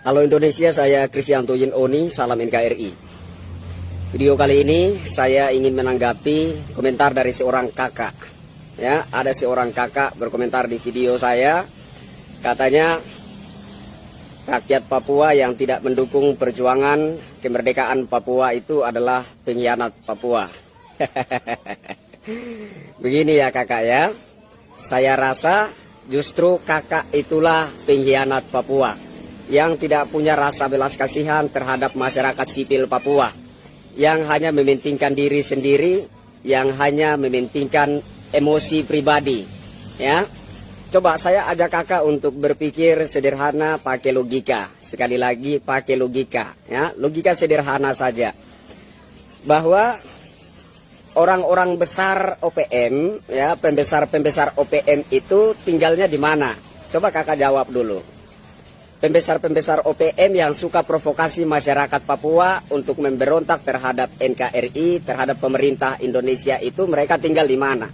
Halo Indonesia, saya Kristianto Yinoni, salam NKRI. Video kali ini saya ingin menanggapi komentar dari seorang kakak. Ya, ada seorang kakak berkomentar di video saya, katanya rakyat Papua yang tidak mendukung perjuangan kemerdekaan Papua itu adalah pengkhianat Papua. Begini ya kakak ya, saya rasa justru kakak itulah pengkhianat Papua, yang tidak punya rasa belas kasihan terhadap masyarakat sipil Papua, yang hanya mementingkan diri sendiri, yang hanya mementingkan emosi pribadi. Ya, coba saya ajak kakak untuk berpikir sederhana pakai logika. Sekali lagi pakai logika, ya, logika sederhana saja. Bahwa orang-orang besar OPM, ya, pembesar OPM itu tinggalnya di mana? Coba kakak jawab dulu. Pembesar-pembesar OPM yang suka provokasi masyarakat Papua untuk memberontak terhadap NKRI, terhadap pemerintah Indonesia itu mereka tinggal di mana?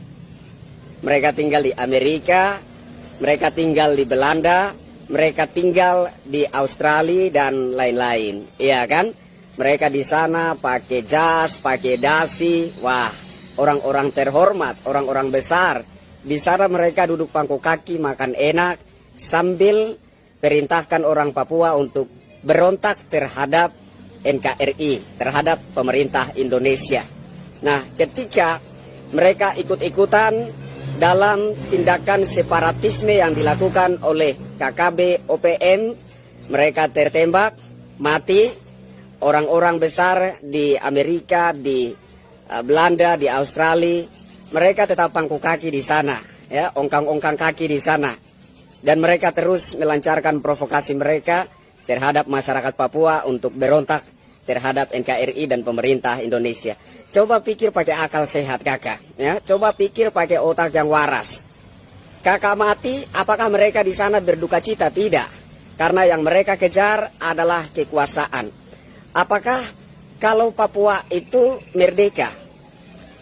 Mereka tinggal di Amerika, mereka tinggal di Belanda, mereka tinggal di Australia dan lain-lain. Iya kan? Mereka di sana pakai jas, pakai dasi. Wah, orang-orang terhormat, orang-orang besar. Di sana mereka duduk pangku kaki, makan enak sambil perintahkan orang Papua untuk berontak terhadap NKRI, terhadap pemerintah Indonesia. Nah, ketika mereka ikut-ikutan dalam tindakan separatisme yang dilakukan oleh KKB OPM, mereka tertembak, mati. Orang-orang besar di Amerika, di Belanda, di Australia, mereka tetap pangku kaki di sana, ya, ongkang-ongkang kaki di sana. Dan mereka terus melancarkan provokasi mereka terhadap masyarakat Papua untuk berontak terhadap NKRI dan pemerintah Indonesia. Coba pikir pakai akal sehat kakak, ya. Coba pikir pakai otak yang waras. Kakak mati, apakah mereka di sana berduka cita? Tidak, karena yang mereka kejar adalah kekuasaan. Apakah kalau Papua itu merdeka,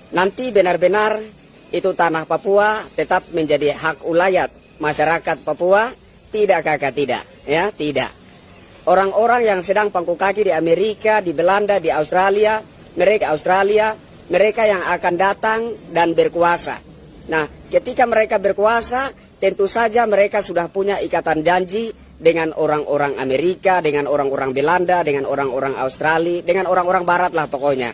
nanti benar-benar itu tanah Papua tetap menjadi hak ulayat masyarakat Papua? Tidak kakak, tidak, ya, tidak. Orang-orang yang sedang pangku kaki di Amerika, di Belanda, di Australia, mereka yang akan datang dan berkuasa. Nah, ketika mereka berkuasa, tentu saja mereka sudah punya ikatan janji dengan orang-orang Amerika, dengan orang-orang Belanda, dengan orang-orang Australia, dengan orang-orang Barat lah pokoknya.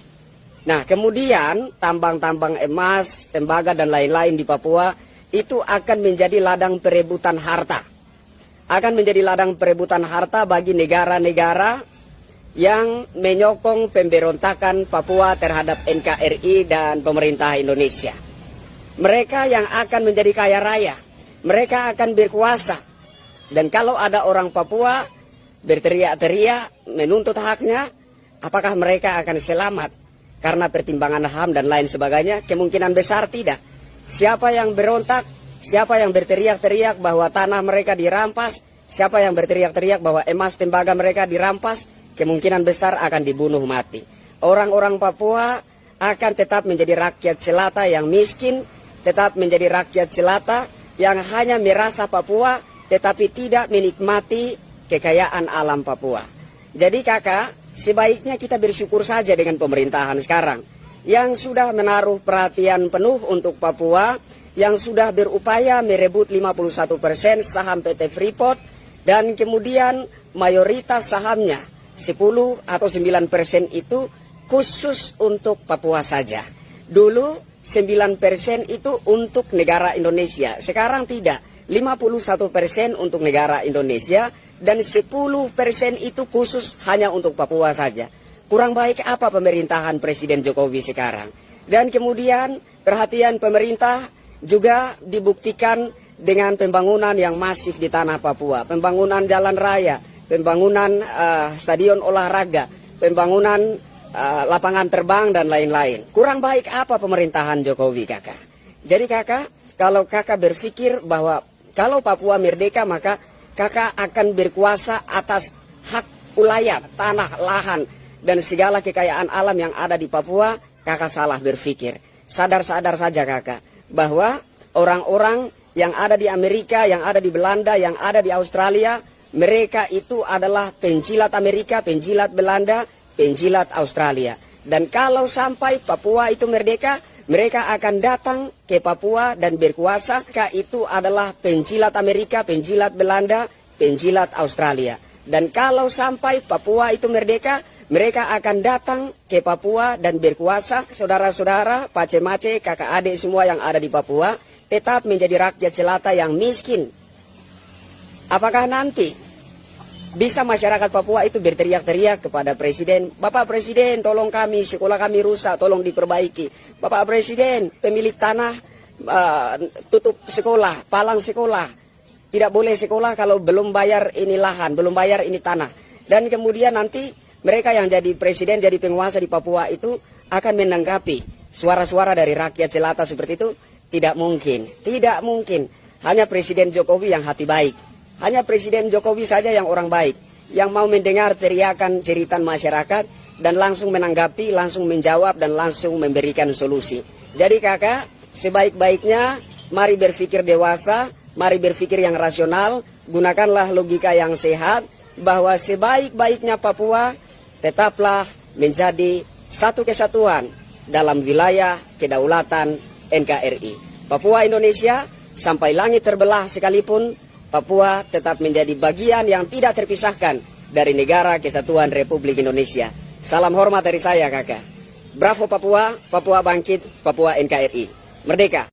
Nah, kemudian tambang-tambang emas, tembaga dan lain-lain di Papua itu akan menjadi ladang perebutan harta. Akan menjadi ladang perebutan harta bagi negara-negara yang menyokong pemberontakan Papua terhadap NKRI dan pemerintah Indonesia. Mereka yang akan menjadi kaya raya, mereka akan berkuasa. Dan kalau ada orang Papua berteriak-teriak menuntut haknya, apakah mereka akan selamat karena pertimbangan HAM dan lain sebagainya? Kemungkinan besar tidak. Siapa yang berontak, siapa yang berteriak-teriak bahwa tanah mereka dirampas, siapa yang berteriak-teriak bahwa emas tembaga mereka dirampas, kemungkinan besar akan dibunuh mati. Orang-orang Papua akan tetap menjadi rakyat jelata yang miskin, tetap menjadi rakyat jelata yang hanya merasa Papua, tetapi tidak menikmati kekayaan alam Papua. Jadi kakak, sebaiknya kita bersyukur saja dengan pemerintahan sekarang, yang sudah menaruh perhatian penuh untuk Papua, yang sudah berupaya merebut 51% saham PT Freeport, dan kemudian mayoritas sahamnya 10 atau 9% itu khusus untuk Papua saja. Dulu 9% itu untuk negara Indonesia, sekarang tidak. 51% untuk negara Indonesia dan 10% itu khusus hanya untuk Papua saja. Kurang baik apa pemerintahan Presiden Jokowi sekarang? Dan kemudian perhatian pemerintah juga dibuktikan dengan pembangunan yang masif di tanah Papua. Pembangunan jalan raya, pembangunan stadion olahraga, pembangunan lapangan terbang dan lain-lain. Kurang baik apa pemerintahan Jokowi kakak? Jadi kakak, kalau kakak berpikir bahwa kalau Papua merdeka maka kakak akan berkuasa atas hak ulayat, tanah, lahan, dan segala kekayaan alam yang ada di Papua, kakak salah berpikir. Sadar-sadar saja kakak, bahwa orang-orang yang ada di Amerika, yang ada di Belanda, yang ada di Australia, mereka itu adalah penjilat Amerika, penjilat Belanda, penjilat Australia. Dan kalau sampai Papua itu merdeka, mereka akan datang ke Papua dan berkuasa. Mereka itu adalah penjilat Amerika, penjilat Belanda, penjilat Australia. Dan kalau sampai Papua itu merdeka, mereka akan datang ke Papua dan berkuasa. Saudara-saudara, pace-mace, kakak adik semua yang ada di Papua, tetap menjadi rakyat jelata yang miskin. Apakah nanti bisa masyarakat Papua itu berteriak-teriak kepada Presiden, Bapak Presiden, tolong kami, sekolah kami rusak, tolong diperbaiki. Bapak Presiden, pemilik tanah tutup sekolah, palang sekolah. Tidak boleh sekolah kalau belum bayar ini lahan, belum bayar ini tanah. Dan kemudian nanti mereka yang jadi presiden, jadi penguasa di Papua itu akan menanggapi suara-suara dari rakyat jelata seperti itu. Tidak mungkin, tidak mungkin. Hanya Presiden Jokowi yang hati baik. Hanya Presiden Jokowi saja yang orang baik, yang mau mendengar teriakan jeritan masyarakat dan langsung menanggapi, langsung menjawab dan langsung memberikan solusi. Jadi kakak, sebaik-baiknya mari berpikir dewasa, mari berpikir yang rasional, gunakanlah logika yang sehat, bahwa sebaik-baiknya Papua tetaplah menjadi satu kesatuan dalam wilayah kedaulatan NKRI. Papua Indonesia, sampai langit terbelah sekalipun, Papua tetap menjadi bagian yang tidak terpisahkan dari negara kesatuan Republik Indonesia. Salam hormat dari saya kakak. Bravo Papua, Papua bangkit, Papua NKRI. Merdeka!